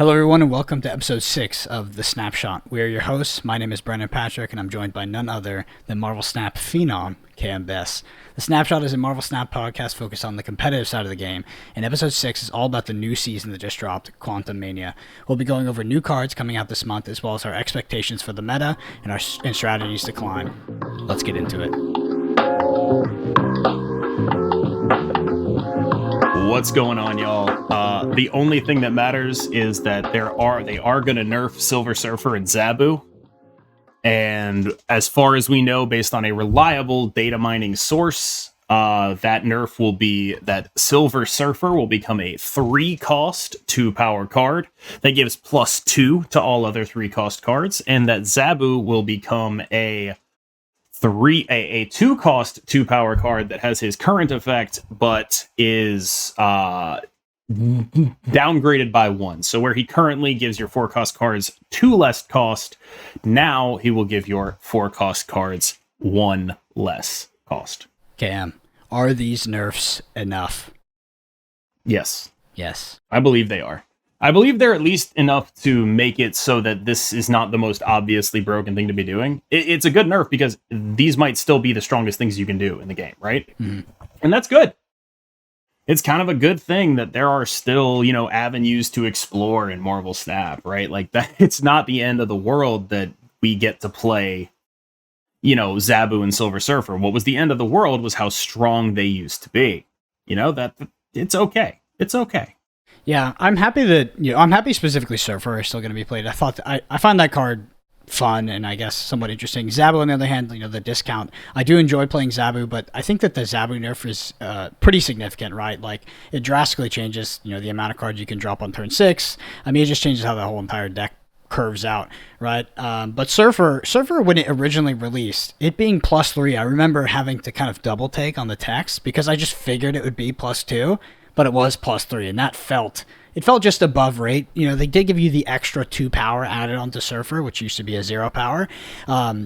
Hello, everyone, and welcome to episode 6 of The Snapshot. We are your hosts. My name is Brendan Patrick, and I'm joined by none other than Marvel Snap phenom, Cam Bess. The Snapshot is a Marvel Snap podcast focused on the competitive side of the game, and episode 6 is all about the new season that just dropped, Quantumania. We'll be going over new cards coming out this month, as well as our expectations for the meta and strategies to climb. Let's get into it. What's going on, y'all? The only thing that matters is that they are going to nerf Silver Surfer and Zabu. And as far as we know, based on a reliable data mining source, that nerf will be that Silver Surfer will become a 3-cost 2-power card that gives +2 to all other 3-cost cards, and that Zabu will become a 2-cost 2-power card that has his current effect, but is downgraded by 1. So where he currently gives your 4-cost cards 2 less cost, now he will give your 4-cost cards 1 less cost. Cam, are these nerfs enough? Yes. Yes. I believe they are. I believe they're at least enough to make it so that this is not the most obviously broken thing to be doing. It's a good nerf because these might still be the strongest things you can do in the game, right? Mm-hmm. And that's good. It's kind of a good thing that there are still, avenues to explore in Marvel Snap, right? Like that, it's not the end of the world that we get to play, Zabu and Silver Surfer. What was the end of the world was how strong they used to be. That it's okay. It's okay. Yeah, I'm happy that I'm happy specifically Surfer is still going to be played. I find that card fun and I guess somewhat interesting. Zabu, on the other hand, the discount. I do enjoy playing Zabu, but I think that the Zabu nerf is pretty significant, right? Like it drastically changes, the amount of cards you can drop on turn 6. I mean, it just changes how the whole entire deck curves out, right? But Surfer, when it originally released, it being +3, I remember having to kind of double take on the text because I just figured it would be +2. But it was +3, and that felt just above rate. They did give you the extra 2 power added onto Surfer, which used to be a 0 power,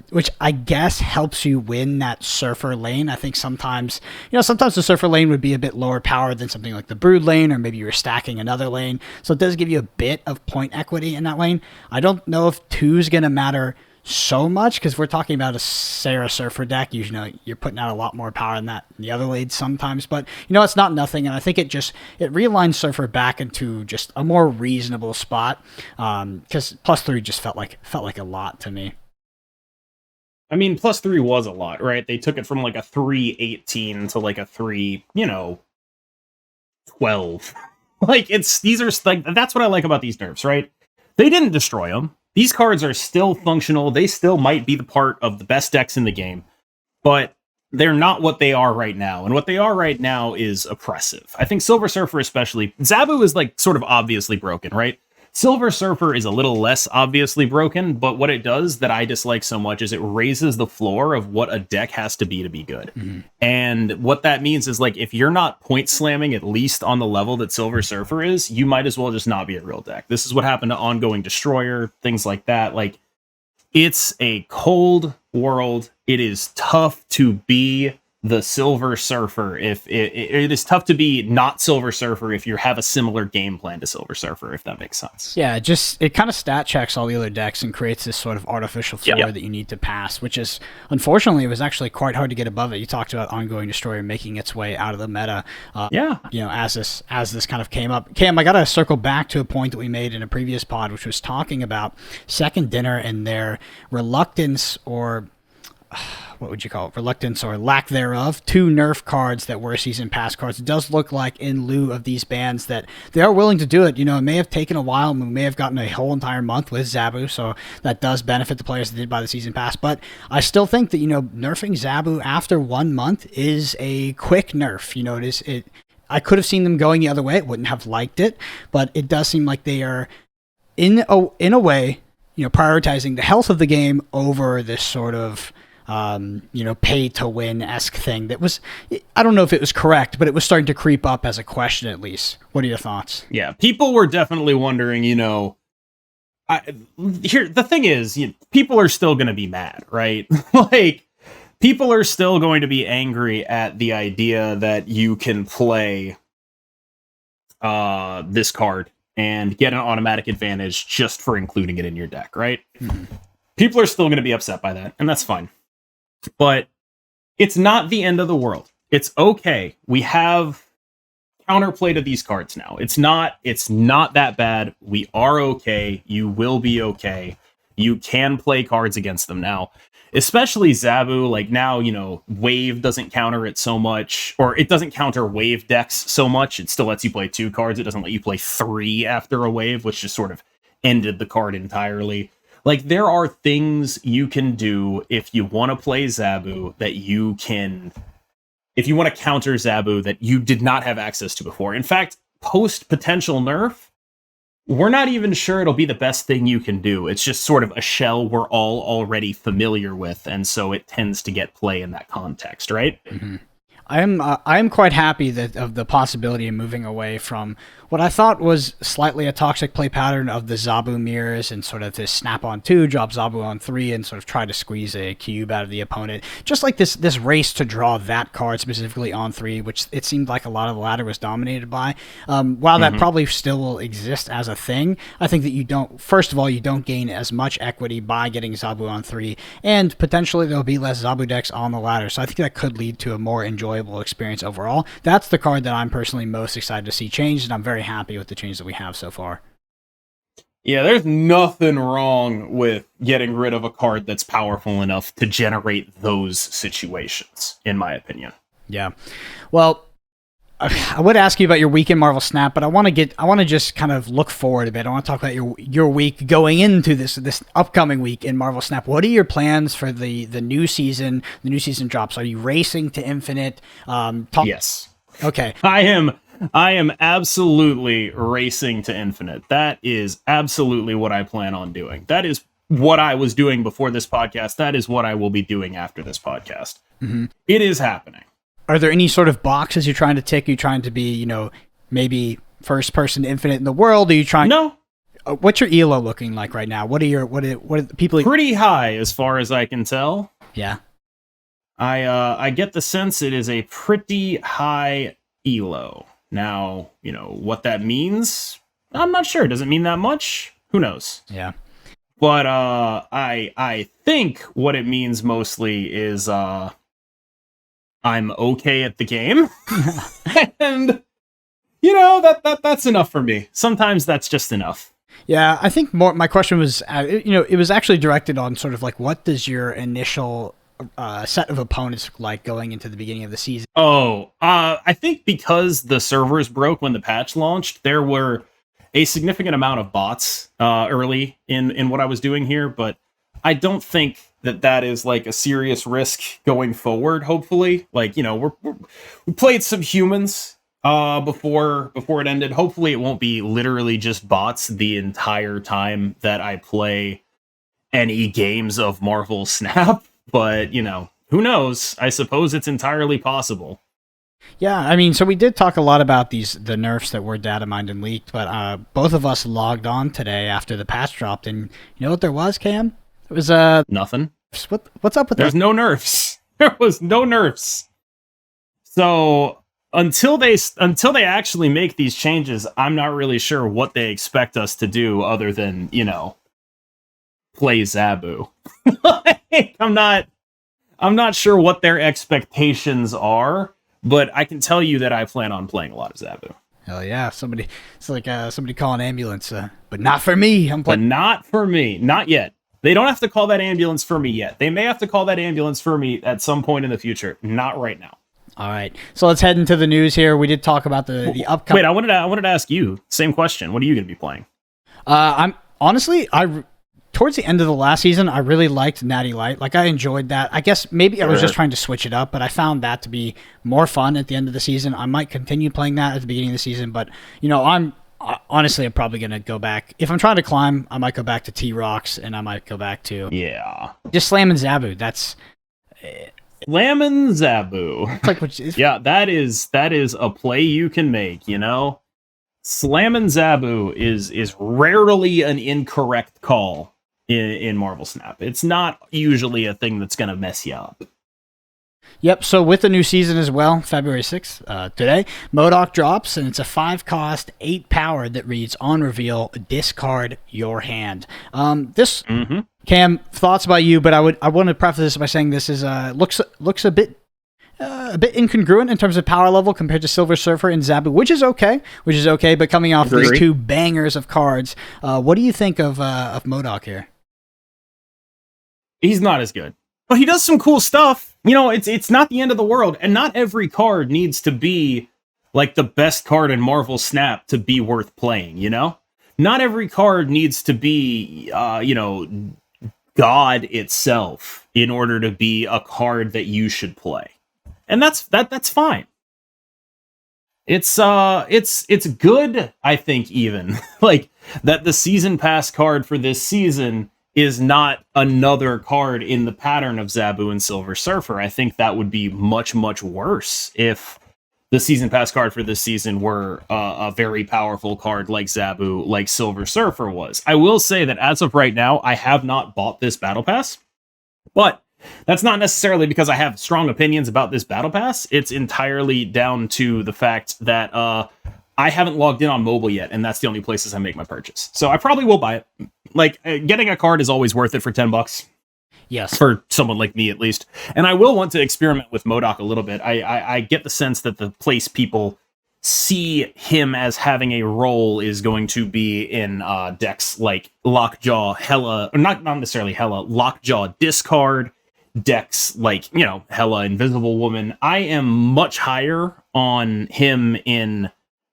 which I guess helps you win that Surfer lane. I think sometimes the Surfer lane would be a bit lower power than something like the Brood lane, or maybe you were stacking another lane. So it does give you a bit of point equity in that lane. I don't know if 2 is going to matter so much because we're talking about a Sarah Surfer deck. Usually you're putting out a lot more power than that in the other lanes sometimes, but it's not nothing, and I think it realigns Surfer back into just a more reasonable spot because +3 just felt like a lot to me. I mean, +3 was a lot, right? They took it from like a 3/18 to like a 3/12. That's what I like about these nerfs, right? They didn't destroy them. These cards are still functional. They still might be the part of the best decks in the game, but they're not what they are right now. And what they are right now is oppressive. I think Silver Surfer especially. Zabu is like sort of obviously broken, right? Silver Surfer is a little less obviously broken, but what it does that I dislike so much is it raises the floor of what a deck has to be good. Mm-hmm. And what that means is like if you're not point slamming at least on the level that Silver Surfer is, you might as well just not be a real deck. This is what happened to Ongoing Destroyer, things like that. Like it's a cold world. It is tough to be the Silver Surfer if it is tough to be not Silver Surfer if you have a similar game plan to Silver Surfer, if that makes sense. Yeah, it kind of stat checks all the other decks and creates this sort of artificial floor that you need to pass, which is, unfortunately, it was actually quite hard to get above it. You talked about Ongoing Destroyer making its way out of the meta. As this kind of came up. Cam, I got to circle back to a point that we made in a previous pod, which was talking about Second Dinner and their reluctance or what would you call it? Reluctance or lack thereof to nerf cards that were season pass cards. It does look like in lieu of these bans that they are willing to do it. It may have taken a while and we may have gotten a whole entire month with Zabu, so that does benefit the players that did buy the season pass. But I still think that, nerfing Zabu after 1 month is a quick nerf. I could have seen them going the other way. I wouldn't have liked it, but it does seem like they are in a way, prioritizing the health of the game over this sort of pay to win-esque thing that was, I don't know if it was correct, but it was starting to creep up as a question at least. What are your thoughts? Yeah, people were definitely wondering, the thing is, people are still going to be mad, right? Like, people are still going to be angry at the idea that you can play this card and get an automatic advantage just for including it in your deck, right? Mhm. People are still going to be upset by that, and that's fine. But it's not the end of the world. It's okay. We have counterplay to these cards now. It's not that bad. We are okay. You will be okay. You can play cards against them now. Especially Zabu, like now, Wave doesn't counter it so much, or it doesn't counter Wave decks so much. It still lets you play 2 cards. It doesn't let you play 3 after a Wave, which just sort of ended the card entirely. Like, there are things you can do if you want to play Zabu that you can... If you want to counter Zabu that you did not have access to before. In fact, post potential nerf, we're not even sure it'll be the best thing you can do. It's just sort of a shell we're all already familiar with, and so it tends to get play in that context, right? Mm-hmm. I'm quite happy of the possibility of moving away from what I thought was slightly a toxic play pattern of the Zabu mirrors and sort of this snap on 2, drop Zabu on 3, and sort of try to squeeze a cube out of the opponent. Just like this race to draw that card specifically on 3, which it seemed like a lot of the ladder was dominated by. While that probably still will exist as a thing, I think that you don't gain as much equity by getting Zabu on 3, and potentially there'll be less Zabu decks on the ladder. So I think that could lead to a more enjoyable experience overall. That's the card that I'm personally most excited to see changed, and I'm very happy with the changes that we have so far. Yeah, there's nothing wrong with getting rid of a card that's powerful enough to generate those situations, in my opinion. Yeah. Well, I would ask you about your week in Marvel Snap, but I want to just kind of look forward a bit. I want to talk about your week going into this upcoming week in Marvel Snap. What are your plans for the new season? The new season drops. Are you racing to Infinite? Yes. Okay. I am absolutely racing to Infinite. That is absolutely what I plan on doing. That is what I was doing before this podcast. That is what I will be doing after this podcast. Mm-hmm. It is happening. Are there any sort of boxes you're trying to tick? Are you trying to be, maybe first person to Infinite in the world? Are you trying? No. What's your elo looking like right now? What are the people? Pretty high as far as I can tell. Yeah. I get the sense it is a pretty high elo. Now, what that means, I'm not sure. Does it mean that much? Who knows? Yeah. But I think what it means mostly is I'm okay at the game. And that's enough for me. Sometimes that's just enough. Yeah, I think my question was, it was actually directed on sort of like, what does your initial set of opponents look like going into the beginning of the season? I think because the servers broke when the patch launched, there were a significant amount of bots early in what I was doing here, but I don't think that is like a serious risk going forward. Hopefully, like, we played some humans before it ended. Hopefully it won't be literally just bots the entire time that I play any games of Marvel Snap, but who knows? I suppose it's entirely possible. Yeah, I mean, so we did talk a lot about the nerfs that were data mined and leaked, but both of us logged on today after the patch dropped, and you know what there was, Cam? It was nothing. What's up with that? There's no nerfs. There was no nerfs. So until they actually make these changes, I'm not really sure what they expect us to do other than, play Zabu. Like, I'm not sure what their expectations are, but I can tell you that I plan on playing a lot of Zabu. Hell yeah! It's like somebody call an ambulance, but not for me. But not for me. Not yet. They don't have to call that ambulance for me yet. They may have to call that ambulance for me at some point in the future. Not right now. All right. So let's head into the news here. We did talk about the upcoming... Wait, I wanted to ask you, same question. What are you going to be playing? I'm honestly, towards the end of the last season, I really liked Natty Light. Like, I enjoyed that. I guess maybe I was just trying to switch it up, but I found that to be more fun at the end of the season. I might continue playing that at the beginning of the season, but, I'm probably going to go back. If I'm trying to climb, I might go back to T-Rocks, and I might go back to... Yeah. Just slamming Zabu. That's... Slamming Zabu. It's like yeah, that is a play you can make, Slamming Zabu is rarely an incorrect call in Marvel Snap. It's not usually a thing that's going to mess you up. Yep, so with the new season as well, February 6th, today, MODOK drops, and it's a 5 cost, 8 power that reads, on reveal, discard your hand. This, Cam, thoughts about you, but I want to preface this by saying this is looks a bit incongruent in terms of power level compared to Silver Surfer and Zabu, which is okay, but coming off these two bangers of cards, what do you think of MODOK here? He's not as good, but he does some cool stuff. You know, it's not the end of the world, and not every card needs to be like the best card in Marvel Snap to be worth playing, you know? Not every card needs to be, God itself in order to be a card that you should play. And that's fine. It's good, I think, even like that the season pass card for this season is not another card in the pattern of Zabu and Silver Surfer. I think that would be much, much worse if the season pass card for this season were a very powerful card like Zabu, like Silver Surfer was. I will say that as of right now, I have not bought this battle pass, but that's not necessarily because I have strong opinions about this battle pass. It's entirely down to the fact that I haven't logged in on mobile yet, and that's the only places I make my purchase. So I probably will buy it. Like, getting a card is always worth it for $10. Yes. For someone like me, at least. And I will want to experiment with MODOK a little bit. I get the sense that the place people see him as having a role is going to be in decks like Lockjaw, Hella, or not necessarily Hella, Lockjaw Discard, decks like, Hella Invisible Woman. I am much higher on him in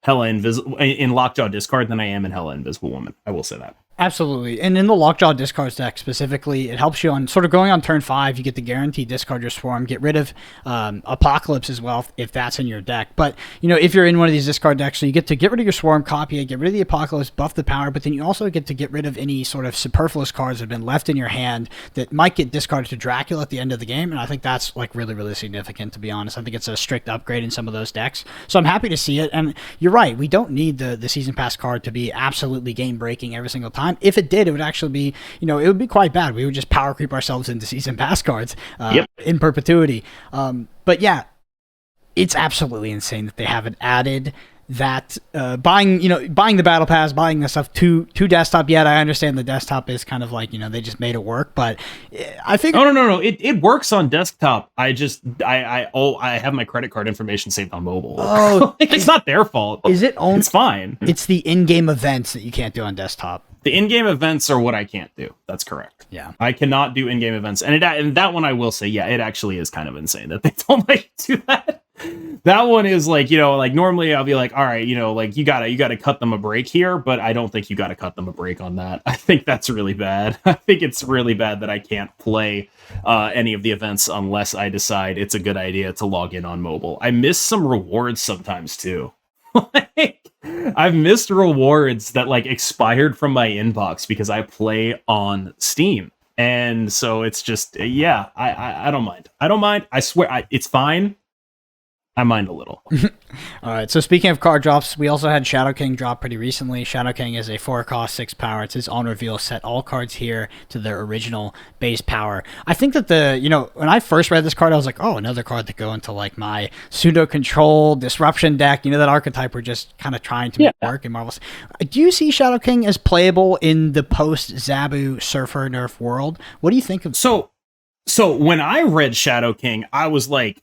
in Lockjaw Discard than I am in Hella Invisible Woman. I will say that. Absolutely. And in the Lockjaw Discards deck specifically, it helps you on sort of going on turn 5. You get the guarantee discard your Swarm, get rid of Apocalypse as well if that's in your deck. But, if you're in one of these discard decks, so you get to get rid of your Swarm, copy it, get rid of the Apocalypse, buff the power, but then you also get to get rid of any sort of superfluous cards that have been left in your hand that might get discarded to Dracula at the end of the game. And I think that's like really, really significant, to be honest. I think it's a strict upgrade in some of those decks. So I'm happy to see it. And you're right, we don't need the Season Pass card to be absolutely game-breaking every single time. If it did, it would actually be, it would be quite bad. We would just power creep ourselves into season pass cards in perpetuity. But yeah, it's absolutely insane that they haven't added that buying the battle pass, buying the stuff to desktop yet. I understand the desktop is kind of like, they just made it work, but I think no, it works on desktop. I have my credit card information saved on mobile. Oh, it's not their fault. Is it only? It's fine. It's the in-game events that you can't do on desktop. The in-game events are what I can't do. That's correct. Yeah. I cannot do in-game events. And that one I will say, yeah, it actually is kind of insane that they don't let you do that. That one is like, normally I'll be like, all right, you gotta cut them a break here, but I don't think you gotta cut them a break on that. I think that's really bad. I think it's really bad that I can't play any of the events unless I decide it's a good idea to log in on mobile. I miss some rewards sometimes too. I've missed rewards that expired from my inbox because I play on Steam. And so it's just, I don't mind. I swear, it's fine. I mind a little. All right. So speaking of card drops, we also had Shadow King drop pretty recently. Shadow King is a 4 cost, 6 power. It's his on reveal. Set all cards here to their original base power. I think that when I first read this card, I was like, oh, another card to go into my pseudo control disruption deck. That archetype we're just kind of trying to make work in Marvel's. Do you see Shadow King as playable in the post Zabu Surfer nerf world? What do you think of? So when I read Shadow King, I was like,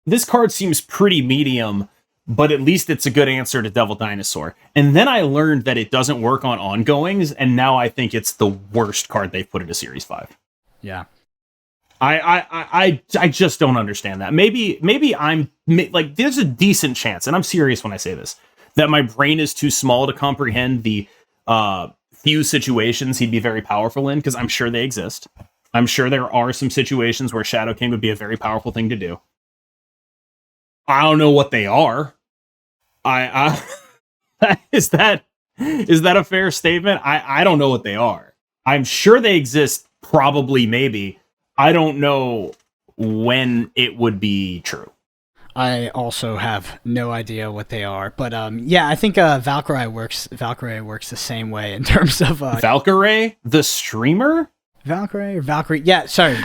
this card seems pretty medium, but at least it's a good answer to Devil Dinosaur. And then I learned that it doesn't work on ongoings, and now I think it's the worst card they've put into Series 5. Yeah. I just don't understand that. Maybe I'm there's a decent chance, and I'm serious when I say this, that my brain is too small to comprehend the few situations he'd be very powerful in, because I'm sure they exist. I'm sure there are some situations where Shadow King would be a very powerful thing to do. I don't know what they are. Is that a fair statement? I don't know what they are. I'm sure they exist, probably, maybe. I don't know when it would be true. I also have no idea what they are, but I think Valkyrie works the same way in terms of Valkyrie, the streamer. Valkyrie, yeah. Sorry,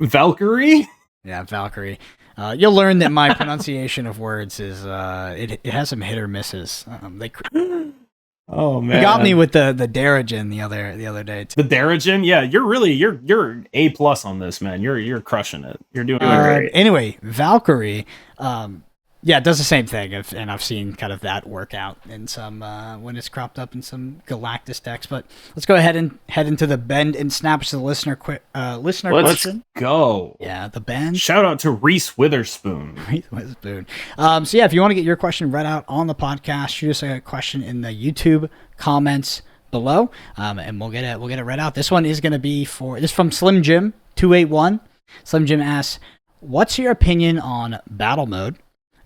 Valkyrie. Yeah, Valkyrie. You'll learn that my pronunciation of words is it has some hit or misses. Oh You man, got me with the Darajin the other day too. the Darajin. Yeah, you're A+ on this, man. You're crushing it. You're doing great. Anyway, Valkyrie, yeah, it does the same thing, and I've seen kind of that work out in some when it's cropped up in some Galactus decks. But let's go ahead and head into the bend and snaps to the listener Let's question. go. Yeah, the bend. Shout out to Reese Witherspoon. So yeah, if you want to get your question read out on the podcast, shoot us a question in the YouTube comments below, and we'll get it read out. This one is going to be from Slim Jim 281. Slim Jim asks, "What's your opinion on battle mode?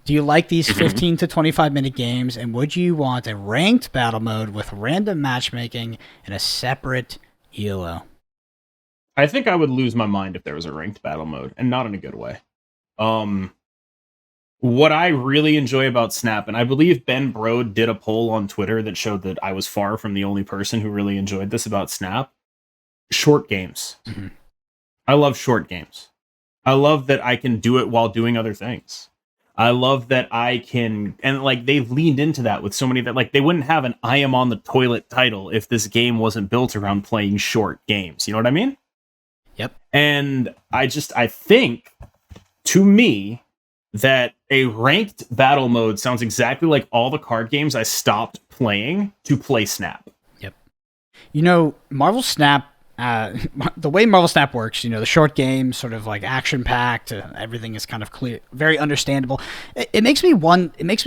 Do you like these 15 to 25 minute games, and would you want a ranked battle mode with random matchmaking and a separate ELO?" I think I would lose my mind if there was a ranked battle mode, and not in a good way. What I really enjoy about Snap, and I believe Ben Brode did a poll on Twitter that showed that I was far from the only person who really enjoyed this about Snap, short games. Mm-hmm. I love short games. I love that I can do it while doing other things. I love that I can, and like they've leaned into that with so many that like they wouldn't have an I am on the toilet title if this game wasn't built around playing short games. You know what I mean? Yep. And I think, to me, that a ranked battle mode sounds exactly like all the card games I stopped playing to play Snap. Yep. Marvel Snap, the way Marvel Snap works, the short game, sort of like action-packed, everything is kind of clear, very understandable. It makes me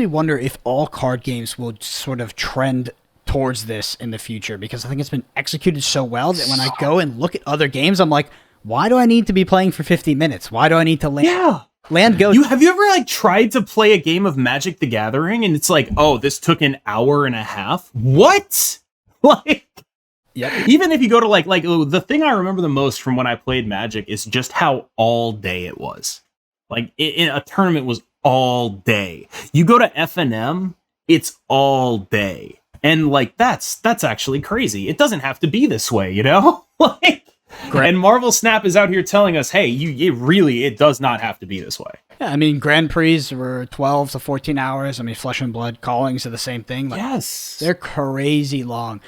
wonder if all card games will sort of trend towards this in the future, because I think it's been executed so well that when I go and look at other games, I'm like, why do I need to be playing for 50 minutes? Why do I need to land go? Have you ever like tried to play a game of Magic the Gathering and it's like, oh, this took an hour and a half? What? Like, yep. Even if you go to like the thing I remember the most from when I played Magic is just how all day it was. Like in a tournament was all day. You go to FNM, it's all day. And like that's actually crazy. It doesn't have to be this way, like. And Marvel Snap is out here telling us, hey, it does not have to be this way. Yeah, I mean, Grand Prix were 12 to 14 hours. I mean, Flesh and Blood callings are the same thing. Like, yes. They're crazy long.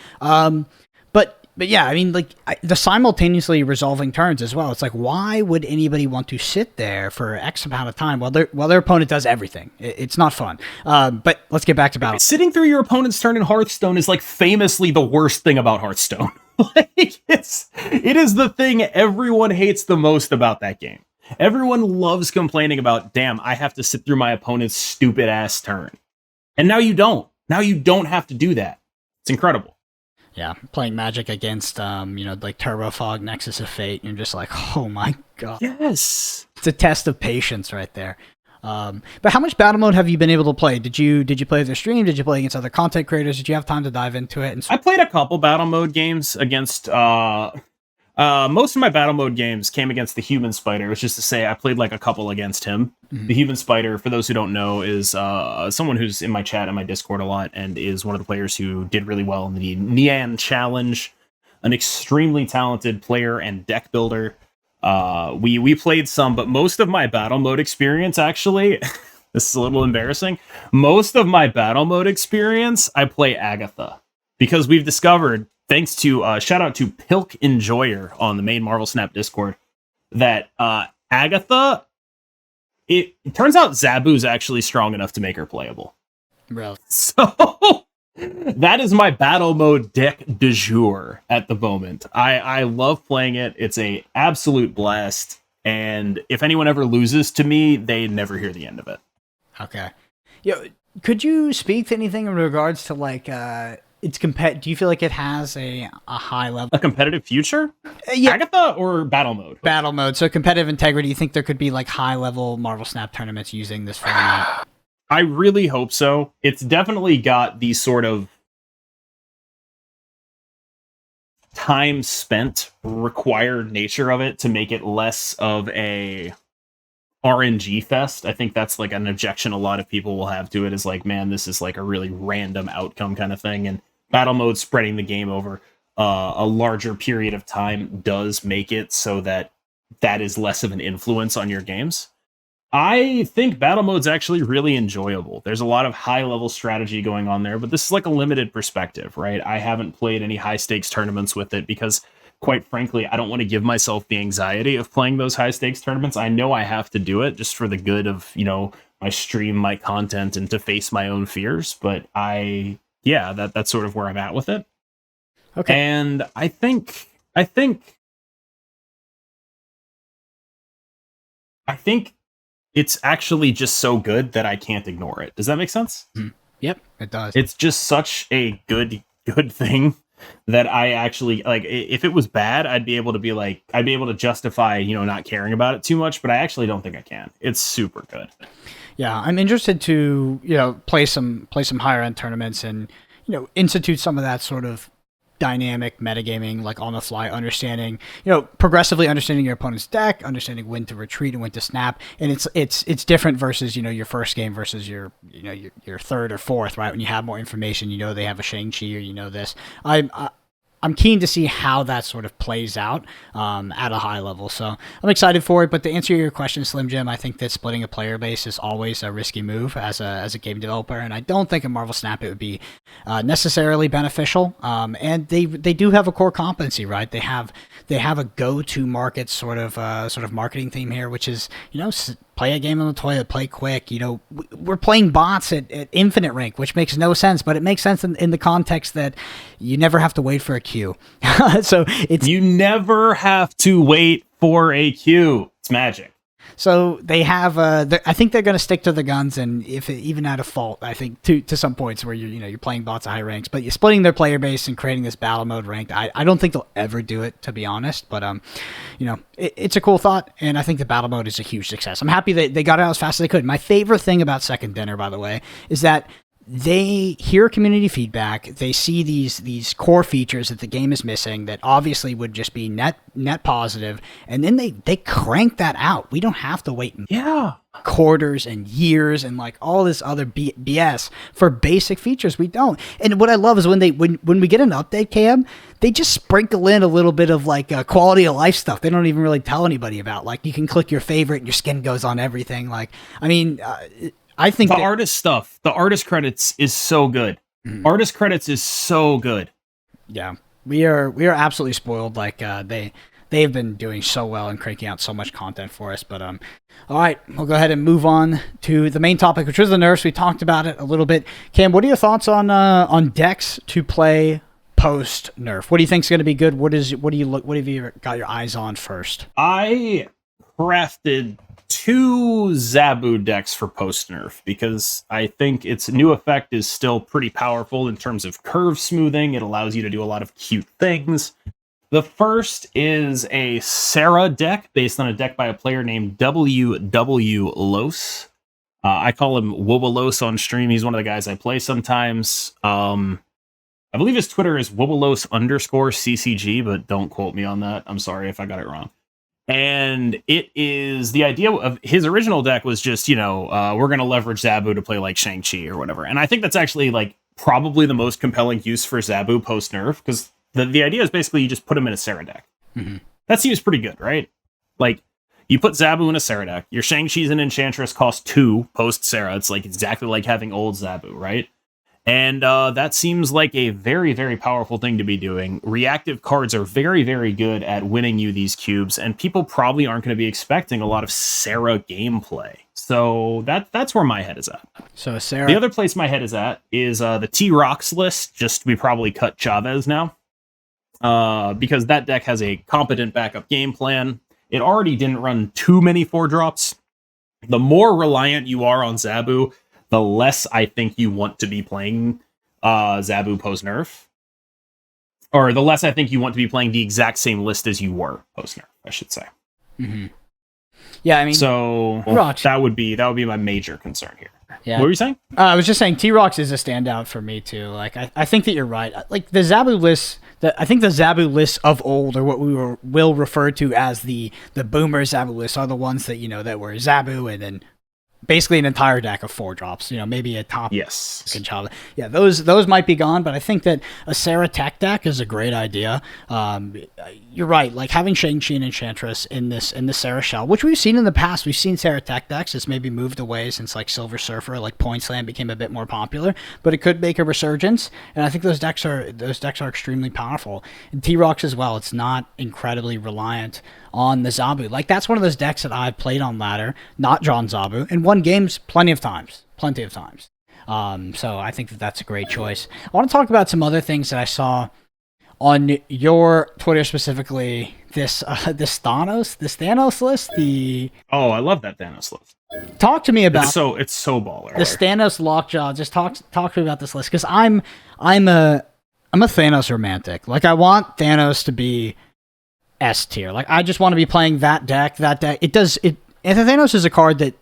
But yeah, I mean, like the simultaneously resolving turns as well. It's like, why would anybody want to sit there for X amount of time while their opponent does everything? It's not fun. But let's get back to battle. Sitting through your opponent's turn in Hearthstone is like famously the worst thing about Hearthstone. Like it is the thing everyone hates the most about that game. Everyone loves complaining about, damn, I have to sit through my opponent's stupid ass turn. And now you don't. Now you don't have to do that. It's incredible. Yeah, playing Magic against, like Turbo Fog, Nexus of Fate, you're just like, oh my god. Yes. It's a test of patience right there. But how much battle mode have you been able to play? Did you play the stream? Did you play against other content creators? Did you have time to dive into it? I played a couple battle mode games against, most of my battle mode games came against the Human Spider, which is to say I played like a couple against him. Mm-hmm. The Human Spider, for those who don't know, is someone who's in my chat and my Discord a lot and is one of the players who did really well in the Nian Challenge, an extremely talented player and deck builder. We played some, but most of my battle mode experience, actually, this is a little embarrassing. Most of my battle mode experience, I play Agatha, because we've discovered, thanks to shout out to Pilk Enjoyer on the main Marvel Snap Discord, that Agatha, it turns out Zabu's actually strong enough to make her playable. Really? So that is my battle mode deck du jour at the moment. I love playing it. It's a absolute blast. And if anyone ever loses to me, they never hear the end of it. Okay. Could you speak to anything in regards to like do you feel like it has a high level, a competitive future? Yeah. Agatha or battle mode? Battle mode. So competitive integrity. You think there could be like high level Marvel Snap tournaments using this format? I really hope so. It's definitely got the sort of time spent required nature of it to make it less of a RNG fest. I think that's like an objection a lot of people will have to it, is like, man, this is like a really random outcome kind of thing. And battle mode spreading the game over a larger period of time does make it so that that is less of an influence on your games. I think battle mode's actually really enjoyable. There's a lot of high level strategy going on there, but this is like a limited perspective, right? I haven't played any high stakes tournaments with it because, quite frankly, I don't want to give myself the anxiety of playing those high stakes tournaments. I know I have to do it just for the good of, my stream, my content, and to face my own fears. But that's sort of where I'm at with it. Okay. And I think it's actually just so good that I can't ignore it. Does that make sense? Yep, it does. It's just such a good thing that I actually like. If it was bad, I'd be able to justify, not caring about it too much, but I actually don't think I can. It's super good. Yeah, I'm interested to, play some higher end tournaments and, institute some of that sort of dynamic metagaming, like on the fly, understanding, progressively understanding your opponent's deck, understanding when to retreat and when to snap. And it's different versus, your first game versus your third or fourth, right? When you have more information, they have a Shang-Chi or this. I'm keen to see how that sort of plays out at a high level. So I'm excited for it. But to answer your question, Slim Jim, I think that splitting a player base is always a risky move as a game developer. And I don't think in Marvel Snap it would be necessarily beneficial. And they do have a core competency, right? They have a go-to market sort of marketing theme here, which is, play a game on the toilet, play quick. We're playing bots at infinite rank, which makes no sense, but it makes sense in the context that you never have to wait for a queue. So you never have to wait for a queue. It's magic. So they have, I think they're going to stick to the guns, and if it, even at a fault, I think to some points where you're playing bots at high ranks, but you're splitting their player base and creating this battle mode ranked. I don't think they'll ever do it, to be honest, but it's a cool thought, and I think the battle mode is a huge success. I'm happy that they got it out as fast as they could. My favorite thing about Second Dinner, by the way, is that they hear community feedback. They see these core features that the game is missing that obviously would just be net positive, and then they crank that out. We don't have to wait quarters and years and like all this other BS for basic features. We don't. And what I love is when we get an update, Cam, they just sprinkle in a little bit of like quality of life stuff. They don't even really tell anybody about. Like you can click your favorite and your skin goes on everything. Like I think the artist stuff, the artist credits is so good. Mm-hmm. Artist credits is so good. Yeah, we are absolutely spoiled. Like they've been doing so well and cranking out so much content for us. But all right, we'll go ahead and move on to the main topic, which was the nerfs. We talked about it a little bit. Cam, what are your thoughts on decks to play post nerf? What do you think is going to be good? What have you got your eyes on first? I crafted 2 Zabu decks for post nerf because I think its new effect is still pretty powerful in terms of curve smoothing. It allows you to do a lot of cute things. The first is a Sarah deck based on a deck by a player named WW Los. I call him Wobolos on stream. He's one of the guys I play sometimes. I believe his Twitter is Wobolos_CCG, but don't quote me on that. I'm sorry if I got it wrong. And it is the idea of his original deck was just, we're going to leverage Zabu to play like Shang-Chi or whatever. And I think that's actually like probably the most compelling use for Zabu post nerf because the idea is basically you just put him in a Sarah deck. Mm-hmm. That seems pretty good, right? Like you put Zabu in a Sarah deck. Your Shang-Chi's and Enchantress cost 2 post Sarah. It's like exactly like having old Zabu, right? And that seems like a very, very powerful thing to be doing. Reactive cards are very, very good at winning you these cubes, and people probably aren't going to be expecting a lot of Sarah gameplay. So that's where my head is at. So Sarah. The other place my head is at is the T-Rocks list. Just we probably cut Chavez now because that deck has a competent backup game plan. It already didn't run too many 4-drops. The more reliant you are on Zabu, the less I think you want to be playing Zabu post-nerf. Or the less I think you want to be playing the exact same list as you were post-nerf, I should say. Mm-hmm. Yeah, I mean... So that would be my major concern here. Yeah. What were you saying? I was just saying T-Rocks is a standout for me, too. Like, I think that you're right. Like, the Zabu list... I think the Zabu lists of old, or what we will refer to as the boomer Zabu lists, are the ones that, that were Zabu and then basically an entire deck of 4-drops, maybe a top. Yes. Good job. Yeah, those might be gone, but I think that a Sarah Tech deck is a great idea. You're right, like having Shang-Chi and Enchantress in the Sarah shell, which we've seen in the past. We've seen Sarah Tech decks. It's maybe moved away since like Silver Surfer, like Point Slam became a bit more popular, but it could make a resurgence. And I think those decks are extremely powerful. And T-Rocks as well. It's not incredibly reliant on the Zabu. Like that's one of those decks that I've played on ladder, not drawn Zabu, and won games plenty of times. So I think that's a great choice. I want to talk about some other things that I saw on your Twitter, specifically this Thanos list. I love that Thanos list. Talk to me about it's so baller. The Thanos Lockjaw. Just talk to me about this list, because I'm a Thanos romantic. Like I want Thanos to be S tier. Like I just want to be playing that deck. And Thanos is a card that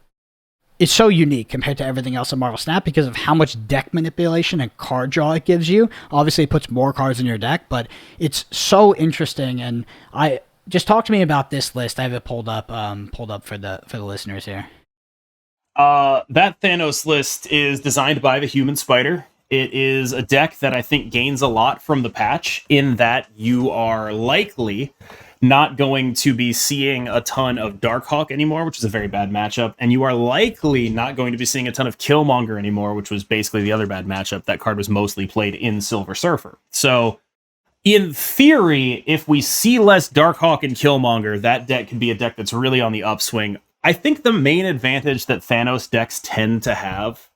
is so unique compared to everything else in Marvel Snap because of how much deck manipulation and card draw it gives you. Obviously, it puts more cards in your deck, but it's so interesting. And I just talk to me about this list. I have it pulled up for the listeners here. That Thanos list is designed by the Human Spider. It is a deck that I think gains a lot from the patch in that you are likely not going to be seeing a ton of Darkhawk anymore, which is a very bad matchup, and you are likely not going to be seeing a ton of Killmonger anymore, which was basically the other bad matchup. That card was mostly played in Silver Surfer. So, in theory, if we see less Darkhawk and Killmonger, that deck could be a deck that's really on the upswing. I think the main advantage that Thanos decks tend to have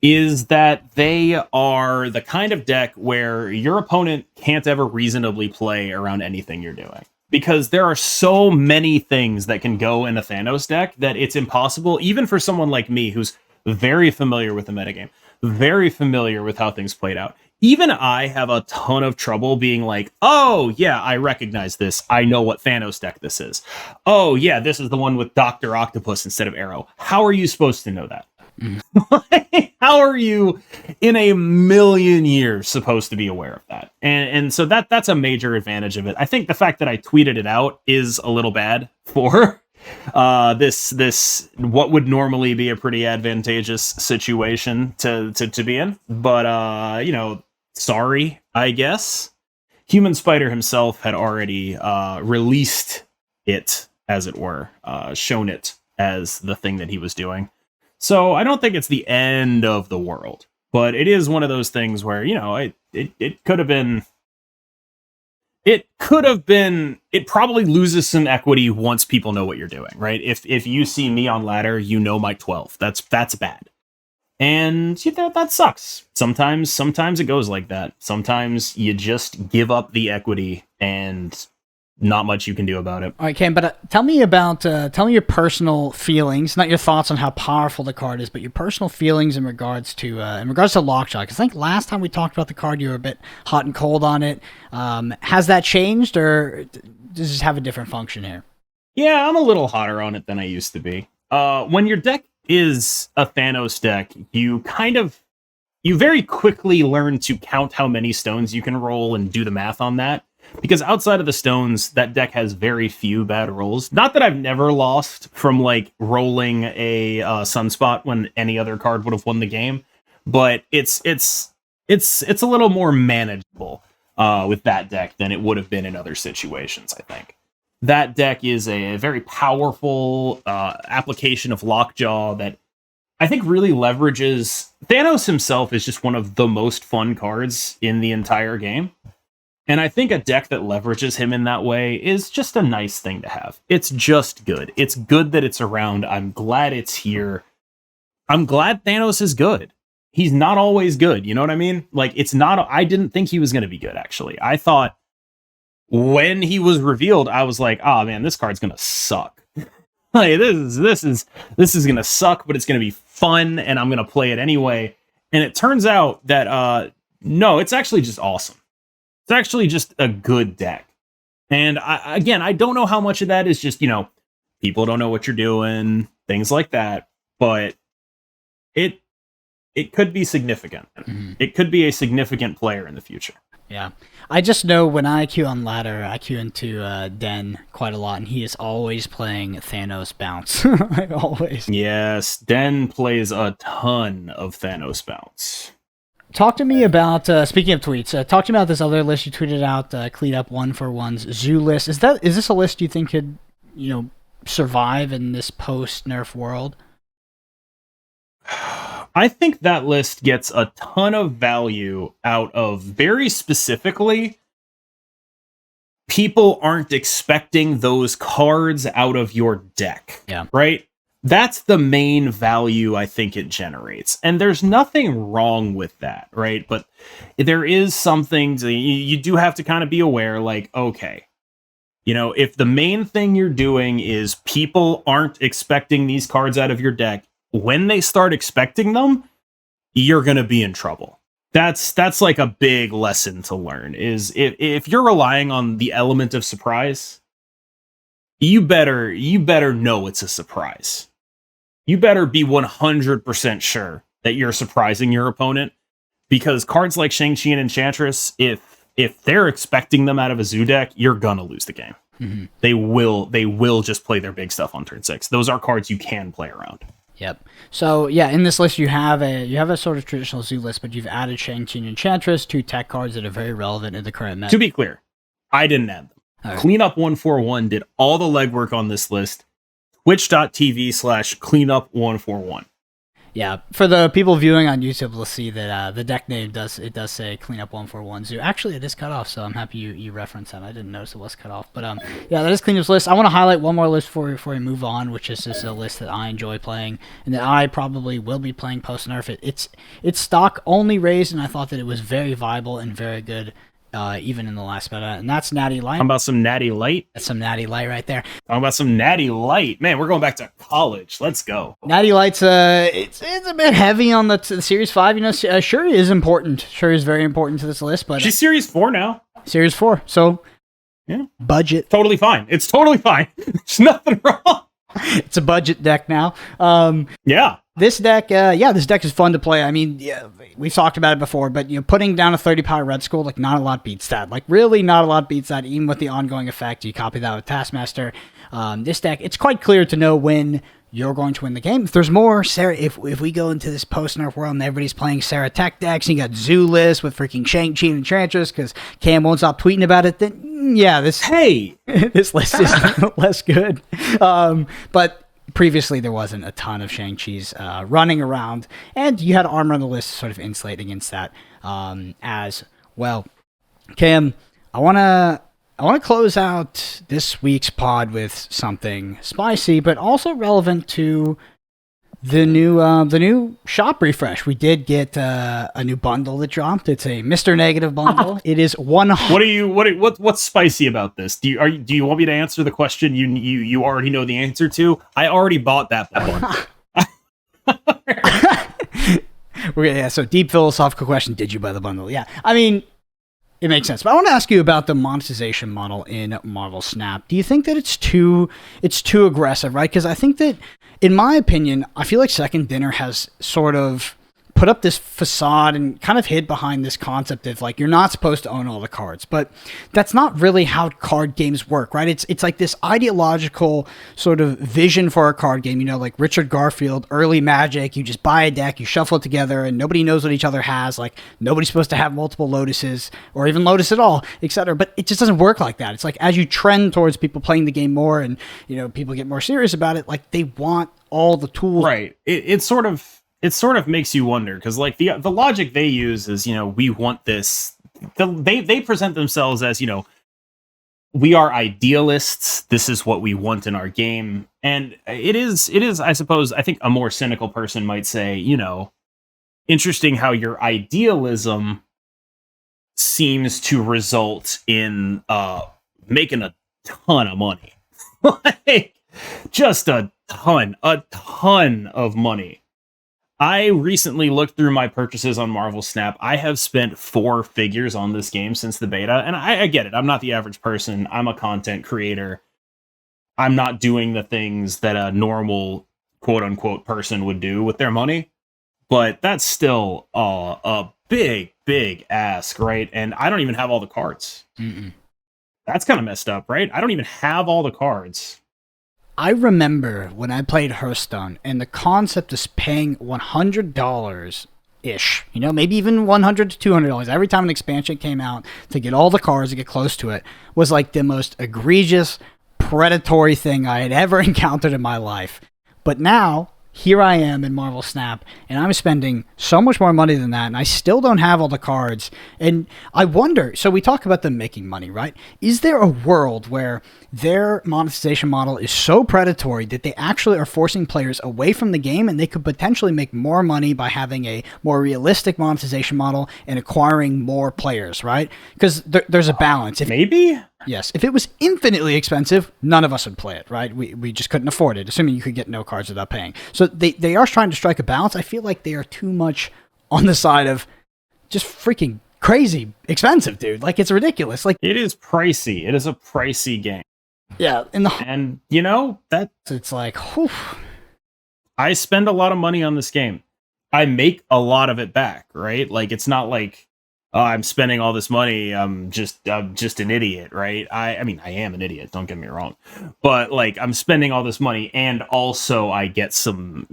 is that they are the kind of deck where your opponent can't ever reasonably play around anything you're doing. Because there are so many things that can go in a Thanos deck that it's impossible, even for someone like me who's very familiar with the metagame, very familiar with how things played out. Even I have a ton of trouble being like, oh, yeah, I recognize this. I know what Thanos deck this is. Oh, yeah, this is the one with Dr. Octopus instead of Arrow. How are you supposed to know that? How are you in a million years supposed to be aware of that? And so that's a major advantage of it. I think the fact that I tweeted it out is a little bad for this what would normally be a pretty advantageous situation to be in. But sorry, I guess. Human Spider himself had already released it, as it were, shown it as the thing that he was doing. So I don't think it's the end of the world, but it is one of those things where, it could have been. It probably loses some equity once people know what you're doing, right? If you see me on ladder, Mike 12. That's bad. And that sucks. Sometimes it goes like that. Sometimes you just give up the equity and not much you can do about it. All right, Cam, but tell me your personal feelings, not your thoughts on how powerful the card is, but your personal feelings in regards to Lockjaw. Because I think last time we talked about the card, you were a bit hot and cold on it. Has that changed, or does it have a different function here? Yeah, I'm a little hotter on it than I used to be. When your deck is a Thanos deck, you very quickly learn to count how many stones you can roll and do the math on that. Because outside of the stones, that deck has very few bad rolls. Not that I've never lost from like rolling a Sunspot when any other card would have won the game, but it's a little more manageable with that deck than it would have been in other situations. I think that deck is a very powerful application of Lockjaw that I think really leverages. Thanos himself is just one of the most fun cards in the entire game. And I think a deck that leverages him in that way is just a nice thing to have. It's just good. It's good that it's around. I'm glad it's here. I'm glad Thanos is good. He's not always good. You know what I mean? Like, I didn't think he was going to be good, actually. I thought when he was revealed, I was like, oh man, this card's going to suck. Like, this is going to suck, but it's going to be fun and I'm going to play it anyway. And it turns out that, no, it's actually just awesome. It's actually just a good deck. And I don't know how much of that is just, people don't know what you're doing, things like that. But it could be significant. Mm-hmm. It could be a significant player in the future. Yeah. I just know when I queue on ladder, I queue into Den quite a lot, and he is always playing Thanos bounce. Like, always. Yes, Den plays a ton of Thanos bounce. Talk to me about, speaking of tweets, talk to me about this other list you tweeted out, Clean Up 141's Zoo list. Is this a list you think could, survive in this post-nerf world? I think that list gets a ton of value out of, very specifically, people aren't expecting those cards out of your deck. Yeah. Right? That's the main value I think it generates. And there's nothing wrong with that, right? But there is something you do have to kind of be aware, like, okay, if the main thing you're doing is people aren't expecting these cards out of your deck, when they start expecting them, you're going to be in trouble. That's like a big lesson to learn, is if you're relying on the element of surprise, you better know it's a surprise. You better be 100% sure that you're surprising your opponent, because cards like Shang-Chi and Enchantress, if they're expecting them out of a Zoo deck, you're gonna lose the game. Mm-hmm. They will just play their big stuff on turn 6. Those are cards you can play around. Yep. So yeah, in this list you have a sort of traditional Zoo list, but you've added Shang-Chi and Enchantress, 2 tech cards that are very relevant in the current meta. To be clear, I didn't add them. Right. Cleanup 141 did all the legwork on this list. Twitch.tv/cleanup141. Yeah, for the people viewing on YouTube, we'll see that the deck name does say Cleanup 141 Zoo. Actually, it is cut off, so I'm happy you referenced that. I didn't notice it was cut off, but yeah, that is Cleanup's list. I want to highlight one more list before we move on, which is just a list that I enjoy playing and that I probably will be playing post nerf. It's stock only raised, and I thought that it was very viable and very good. Even in the last meta, and that's Natty Light. How about some Natty Light? That's some Natty Light right there. How about some Natty Light? Man, we're going back to college. Let's go. Natty Light's it's a bit heavy on the Series 5. Shuri is important. Shuri is very important to this list, but she's Series 4 now. Series 4, so yeah, budget. Totally fine. It's totally fine. There's nothing wrong. It's a budget deck now. Yeah. This deck, this deck is fun to play. I mean, yeah, we've talked about it before, but putting down a 30 power Red Skull, like, not a lot beats that. Like, really, not a lot beats that, even with the ongoing effect. You copy that with Taskmaster. This deck, it's quite clear to know when you're going to win the game. If there's more Sarah, if we go into this post-nerf world and everybody's playing Sarah Tech decks, and you got Zoo list with freaking Shang-Chi and Enchantress because Cam won't stop tweeting about it, then yeah, this list is less good. But previously there wasn't a ton of Shang-Chi's running around, and you had armor on the list to sort of insulate against that as well. Cam, I want to close out this week's pod with something spicy, but also relevant to the new shop refresh. We did get a new bundle that dropped. It's a Mr. Negative bundle. It is 100. What's spicy about this? Do you want me to answer the question you already know the answer to? I already bought that bundle. So deep philosophical question: did you buy the bundle? Yeah, I mean, it makes sense. But I want to ask you about the monetization model in Marvel Snap. Do you think that it's too aggressive, right? Because I think that, in my opinion, I feel like Second Dinner has sort of put up this facade and kind of hid behind this concept of, like, you're not supposed to own all the cards, but that's not really how card games work, right? It's like this ideological sort of vision for a card game, like Richard Garfield, early Magic. You just buy a deck, you shuffle it together, and nobody knows what each other has. Like, nobody's supposed to have multiple Lotuses or even Lotus at all, etc. But it just doesn't work like that. It's like, as you trend towards people playing the game more and people get more serious about it, like, they want all the tools. Right. It sort of makes you wonder, because, like, the logic they use is, we want this. They present themselves as, we are idealists. This is what we want in our game, and it is. I suppose, I think a more cynical person might say, interesting how your idealism seems to result in making a ton of money, like, just a ton of money. I recently looked through my purchases on Marvel Snap. I have spent 4 figures on this game since the beta, and I get it. I'm not the average person. I'm a content creator. I'm not doing the things that a normal quote-unquote person would do with their money, but that's still a big big ask, right? And I don't even have all the cards. Mm-mm. That's kind of messed up, right? I don't even have all the cards. I remember when I played Hearthstone, and the concept is paying $100 ish, maybe even $100 to $200 every time an expansion came out to get all the cards to get close to it, was like the most egregious, predatory thing I had ever encountered in my life. But now, here I am in Marvel Snap, and I'm spending so much more money than that, and I still don't have all the cards. And I wonder, so we talk about them making money, right? Is there a world where their monetization model is so predatory that they actually are forcing players away from the game, and they could potentially make more money by having a more realistic monetization model and acquiring more players, right? Because there's a balance. Maybe? Yes. If it was infinitely expensive, none of us would play it, right? We just couldn't afford it, assuming you could get no cards without paying. So they are trying to strike a balance. I feel like they are too much on the side of just freaking crazy expensive, dude. Like, it's ridiculous. Like, it is pricey. It is a pricey game. Yeah. And that it's like, whew. I spend a lot of money on this game. I make a lot of it back, right? Like, it's not like, oh, I'm spending all this money. I'm just an idiot, right? I mean, I am an idiot. Don't get me wrong, but like, I'm spending all this money, and also I get some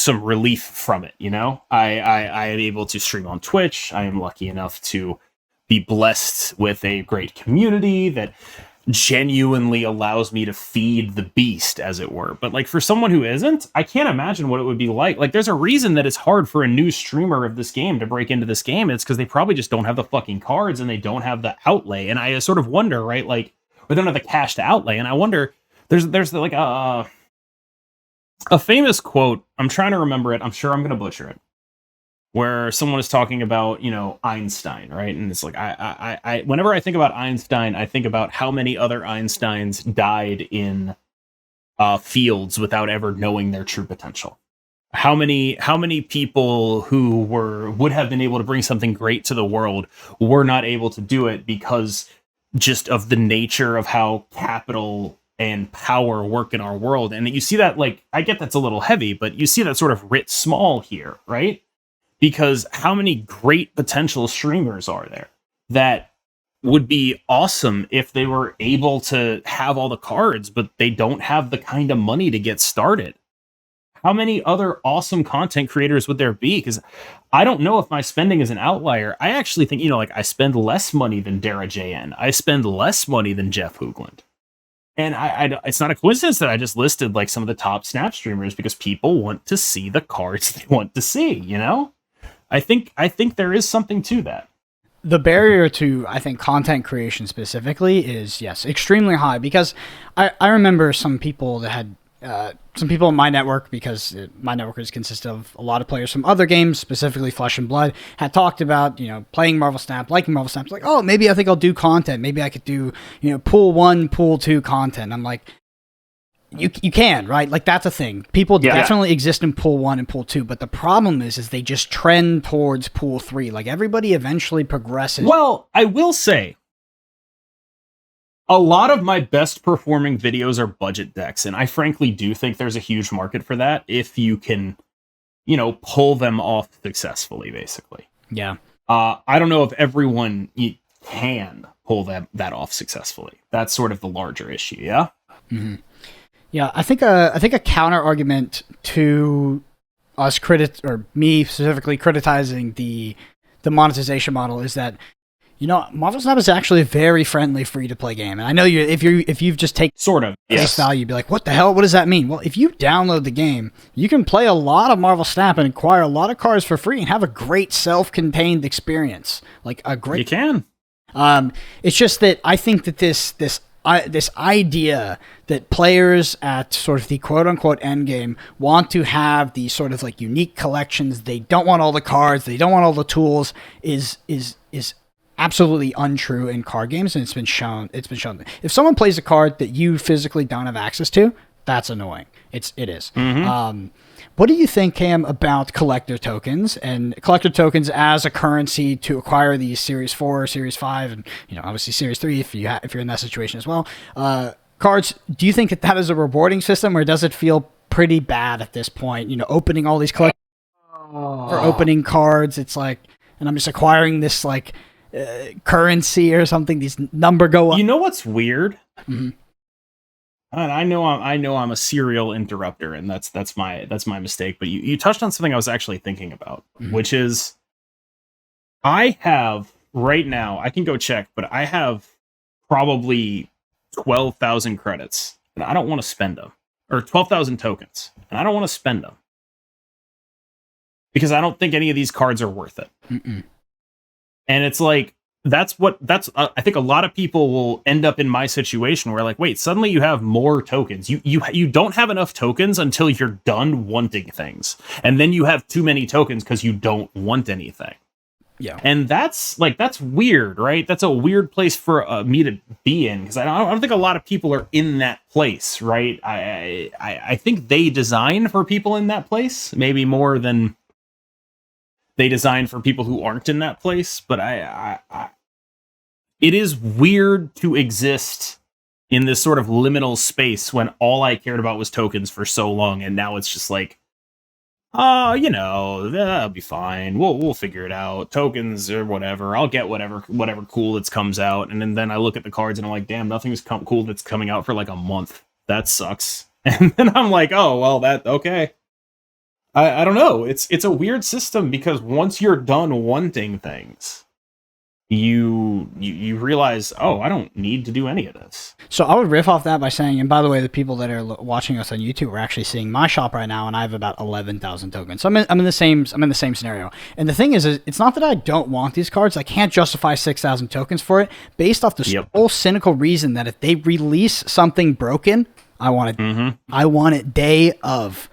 relief from it. I am able to stream on Twitch. I am lucky enough to be blessed with a great community that genuinely allows me to feed the beast, as it were. But like, for someone who isn't, I can't imagine what it would be like. Like, there's a reason that it's hard for a new streamer of this game to break into this game. It's because they probably just don't have the fucking cards, and they don't have the outlay. And I sort of wonder, right, like, they don't have the cash to outlay. And I wonder, there's like a famous quote. I'm trying to remember it. I'm sure I'm going to butcher it, where someone is talking about, Einstein, right? And it's like, I whenever I think about Einstein, I think about how many other Einsteins died in fields without ever knowing their true potential. How many people who would have been able to bring something great to the world were not able to do it because just of the nature of how capital and power work in our world. And you see that, like, I get that's a little heavy, but you see that sort of writ small here, right? Because how many great potential streamers are there that would be awesome if they were able to have all the cards, but they don't have the kind of money to get started? How many other awesome content creators would there be? Because I don't know if my spending is an outlier. I actually think, I spend less money than Dara JN. I spend less money than Jeff Hoogland. And I it's not a coincidence that I just listed like some of the top Snap streamers, because people want to see the cards they want to see, I think there is something to that. The barrier to, I think, content creation specifically is, yes, extremely high, because I remember some people that had, some people in my network, because my network is consisted of a lot of players from other games, specifically Flesh and Blood, had talked about, playing Marvel Snap, liking Marvel Snap. It's like, oh, maybe I think I'll do content. Maybe I could do, pool 1, pool 2 content. I'm like, You can, right? Like, that's a thing. People definitely exist in pool 1 and pool 2, but the problem is they just trend towards pool 3. Like, everybody eventually progresses. Well, I will say, a lot of my best performing videos are budget decks, and I frankly do think there's a huge market for that if you can, pull them off successfully, basically. Yeah. I don't know if everyone can pull that off successfully. That's sort of the larger issue, yeah? Mm-hmm. Yeah, I think a counter argument to us me specifically criticizing the monetization model is that, Marvel Snap is actually a very friendly free to play game. And I know if you've just taken sort of face value, you'd be like, what the hell? What does that mean? Well, if you download the game, you can play a lot of Marvel Snap and acquire a lot of cards for free and have a great self-contained experience. You can. It's just that I think that this idea that players at sort of the quote-unquote end game want to have these sort of like unique collections, they don't want all the cards, they don't want all the tools, is absolutely untrue in card games, and it's been shown. If someone plays a card that you physically don't have access to, that's annoying. It is. Mm-hmm. What do you think, Cam, about collector tokens and collector tokens as a currency to acquire these Series 4, Series 5, and obviously Series 3 if you're in that situation as well? Cards. Do you think that is a rewarding system, or does it feel pretty bad at this point? Opening all these collectors for opening cards. It's like, and I'm just acquiring this like currency or something. These number go up. You know what's weird? Mm-hmm. And I know I'm a serial interrupter, and that's my mistake. But you touched on something I was actually thinking about, which is I have right now, I can go check, but I have probably 12,000 credits, and I don't want to spend them, or 12,000 tokens, and I don't want to spend them because I don't think any of these cards are worth it. Mm-mm. And it's like, I think a lot of people will end up in my situation where like, wait, suddenly you have more tokens. You don't have enough tokens until you're done wanting things. And then you have too many tokens because you don't want anything. Yeah. And that's weird, right? That's a weird place for me to be in, because I don't think a lot of people are in that place, right? I think they design for people in that place, maybe more than they design for people who aren't in that place. But it is weird to exist in this sort of liminal space when all I cared about was tokens for so long, and now it's just like, that'll be fine. We'll figure it out. Tokens or whatever. I'll get whatever cool that comes out, and then I look at the cards and I'm like, damn, nothing's cool that's coming out for like a month. That sucks. And then I'm like, oh well, okay. I don't know. It's a weird system, because once you're done wanting things, you realize, oh, I don't need to do any of this. So I would riff off that by saying, and by the way, the people that are watching us on YouTube are actually seeing my shop right now, and I have about 11,000 tokens. So I'm in the same scenario. And the thing is it's not that I don't want these cards. I can't justify 6,000 tokens for it, based off the whole cynical reason that if they release something broken, I want it. Mm-hmm. I want it day of.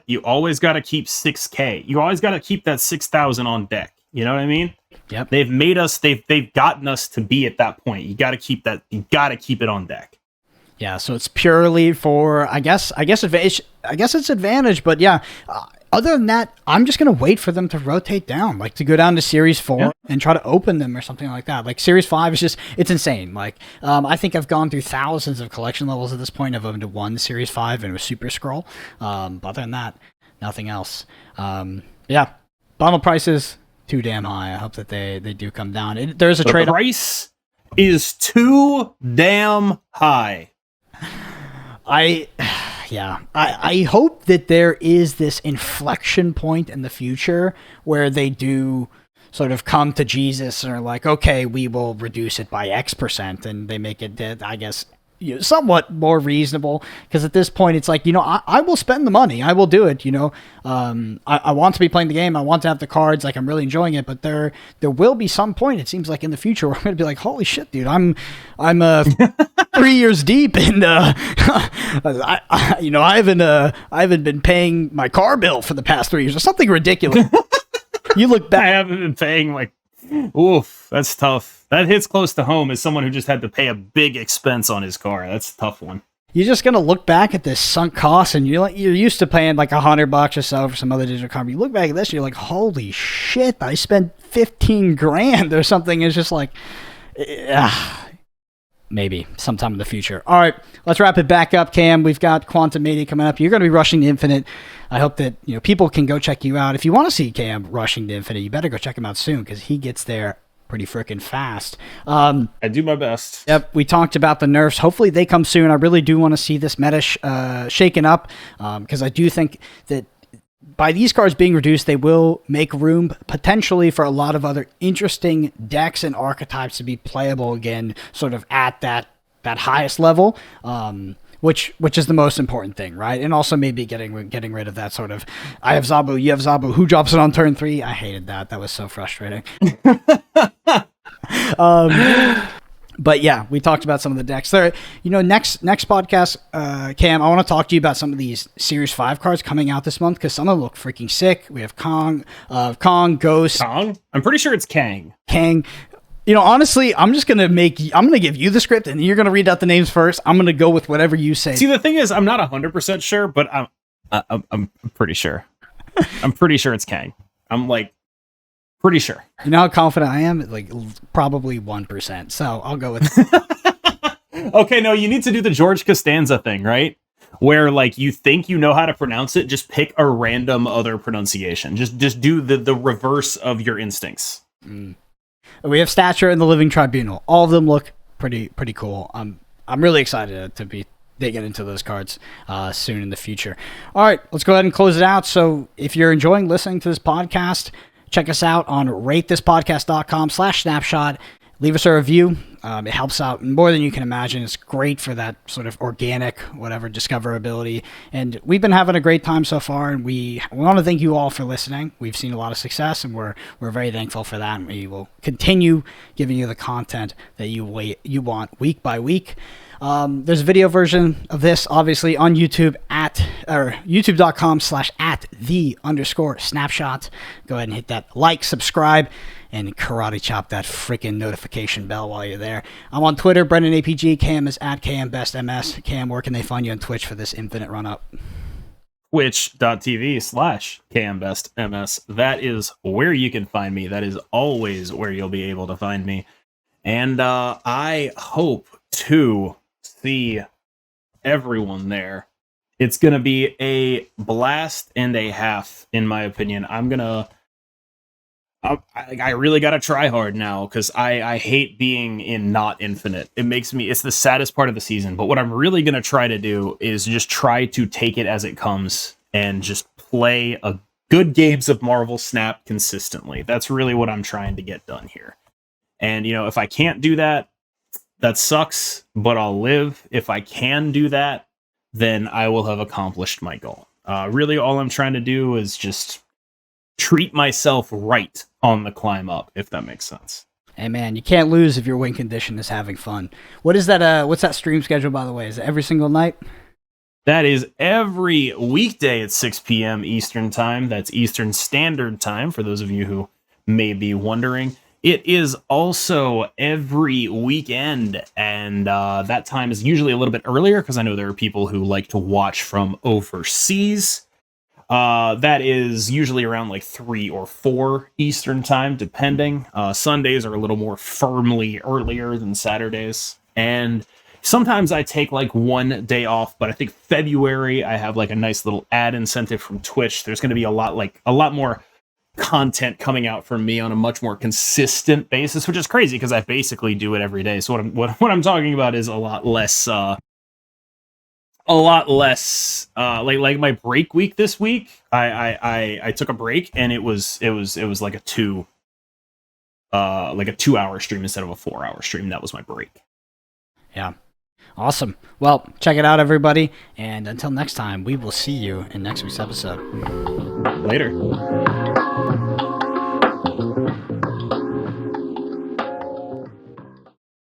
You always got to keep 6K. You always got to keep that 6,000 on deck. You know what I mean? Yep. They've gotten us to be at that point. You got to keep that. You got to keep it on deck. Yeah. So it's purely for, I guess it's advantage, but yeah. Other than that, I'm just going to wait for them to rotate down, like to go down to Series 4 and try to open them or something like that. Like Series 5 is just, it's insane. Like, I think I've gone through thousands of collection levels at this point. I've opened to one Series 5 and it was Super Scroll. But other than that, nothing else. Bundle prices, too damn high. I hope that they do come down. There's a trade. The price is too damn high. I hope that there is this inflection point in the future where they do sort of come to Jesus and are like, okay, we will reduce it by X%, and they make it, I guess, somewhat more reasonable, because at this point it's like, I will spend the money, I will do it, I want to be playing the game, I want to have the cards, like I'm really enjoying it, but there will be some point, it seems like, in the future where I'm gonna be like, holy shit, dude, I'm 3 years deep, and I haven't been paying my car bill for the past 3 years or something ridiculous. You look back, I haven't been paying, like, oof, that's tough. That hits close to home as someone who just had to pay a big expense on his car. That's a tough one. You're just gonna look back at this sunk cost, and you're used to paying like $100 or so for some other digital card. You look back at this, and you're like, holy shit, I spent 15 grand or something. It's just like, maybe sometime in the future. All right, let's wrap it back up, Cam. We've got Quantumania coming up. You're going to be rushing to Infinite. I hope that people can go check you out. If you want to see Cam rushing to Infinite, you better go check him out soon, because he gets there pretty freaking fast. I do my best. Yep, we talked about the nerfs. Hopefully they come soon. I really do want to see this meta shaken up, because I do think that by these cards being reduced, they will make room potentially for a lot of other interesting decks and archetypes to be playable again, sort of at that highest level, which is the most important thing, right? And also maybe getting rid of that sort of, I have Zabu, you have Zabu, who drops it on turn 3? I hated that. That was so frustrating. But yeah, we talked about some of the decks there. Next podcast, Cam, I want to talk to you about some of these Series 5 cards coming out this month, because some of them look freaking sick. We have Kong, Ghost. Kong? I'm pretty sure it's Kang. Honestly, I'm going to give you the script, and you're going to read out the names first. I'm going to go with whatever you say. See, the thing is, I'm not 100% sure, but I'm pretty sure. I'm pretty sure it's Kang. I'm like, pretty sure. You know how confident I am? Like, probably 1%. So I'll go with Okay, no, you need to do the George Costanza thing, right? where like you think you know how to pronounce it, just pick a random other pronunciation. Just do the reverse of your instincts. We have Stature and the Living Tribunal. All of them look pretty cool. I'm really excited to be digging into those cards soon in the future. All right, let's go ahead and close it out. So if you're enjoying listening to this podcast, check us out on ratethispodcast.com/snapshot. Leave us a review. It helps out more than you can imagine. It's great for that sort of organic, whatever, discoverability. And we've been having a great time so far, and we want to thank you all for listening. We've seen a lot of success, and we're very thankful for that. And we will continue giving you the content that you want week by week. There's a video version of this, obviously, on YouTube youtube.com/@the_snapshot. Go ahead and hit that like, subscribe, and karate chop that freaking notification bell while you're there. I'm on Twitter, BrendanAPG. Cam is @KMBestMS. Cam, where can they find you on Twitch for this infinite run-up? Twitch.tv/KMBestMS. That is where you can find me. That is always where you'll be able to find me. And I hope to see everyone there. It's going to be a blast and a half, in my opinion. I really got to try hard now because I hate being in not infinite. It's the saddest part of the season. But what I'm really going to try to do is just try to take it as it comes and just play a good games of Marvel Snap consistently. That's really what I'm trying to get done here. And, if I can't do that, that sucks, but I'll live. If I can do that, then I will have accomplished my goal. Really, all I'm trying to do is just treat myself right on the climb up, if that makes sense. Hey man, you can't lose if your win condition is having fun. What is that? What's that stream schedule, by the way? Is it every single night? That is every weekday at 6 p.m. Eastern Time. That's Eastern Standard Time, for those of you who may be wondering. It is also every weekend, and that time is usually a little bit earlier because I know there are people who like to watch from overseas. That is usually around like 3 or 4 Eastern Time, depending. Sundays are a little more firmly earlier than Saturdays, and sometimes I take like one day off, but I think February I have like a nice little ad incentive from Twitch. There's going to be a lot more content coming out from me on a much more consistent basis, which is crazy because I basically do it every day. So what I'm talking about is a lot less like my break week this week. I took a break and it was like a 2-hour stream instead of a 4-hour stream. That was my break. Yeah. Awesome. Well, check it out, everybody. And until next time, we will see you in next week's episode. Later.